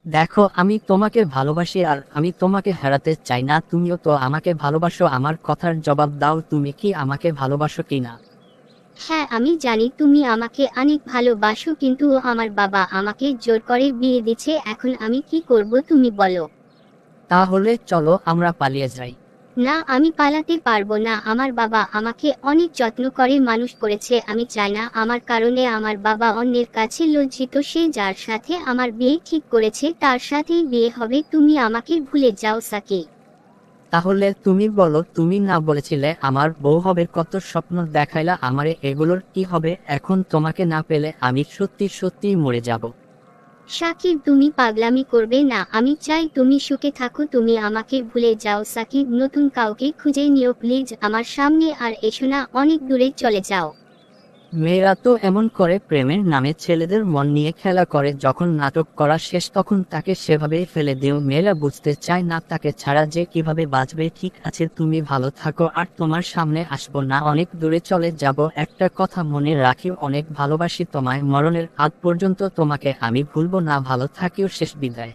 দেখো, আমি তোমাকে ভালোবাসি আর আমি তোমাকে হারাতে চাই না। তুমিও তো আমাকে ভালোবাসো, আমার কথার জবাব দাও, তুমি কি আমাকে ভালোবাসো কিনা? হ্যাঁ, আমি জানি তুমি আমাকে অনেক ভালোবাসো, কিন্তু আমার বাবা আমাকে জোর করে বিয়ে দিচ্ছে। এখন আমি কি করব তুমি বলো। তাহলে চলো আমরা পালিয়ে যাই। না, আমি পালাতে পারবো না। আমার বাবা আমাকে অনেক যত্ন করে মানুষ করেছে। আমি চাই না আমার কারণে আমার বাবা অন্যের কাছে লজ্জিত। সে যার সাথে আমার বিয়ে ঠিক করেছে তার সাথেই বিয়ে হবে। তুমি আমাকে ভুলে যাও সাকি। তাহলে তুমি বলো, তুমি না বলেছিলে আমার বউ হবে? কত স্বপ্ন দেখাইলা আমারে, এগুলোর কি হবে এখন? তোমাকে না পেলে আমি সত্যি সত্যি মরে যাব। সাকিব, তুমি পাগলামি করবে না। আমি চাই তুমি সুখে থাকো। তুমি আমাকে ভুলে যাও সাকিব। নতুন কাউকে খুঁজে নিও প্লিজ। আমার সামনে আর এসো না, অনেক দূরে চলে যাও। মেয়েরা তো এমন করে, প্রেমের নামে ছেলেদের মন নিয়ে খেলা করে। যখন নাটক করা শেষ তখন তাকে সেভাবেই ফেলে দিও। মেয়েরা বুঝতে চায় না তাকে ছাড়া যে কিভাবে বাঁচবে। ঠিক আছে, তুমি ভালো থাকো, আর তোমার সামনে আসবো না, অনেক দূরে চলে যাব। একটা কথা মনে রাখিও, অনেক ভালোবাসি তোমায়, মরণের আগ পর্যন্ত তোমাকে আমি ভুলবো না। ভালো থাকিও, শেষ বিদায়।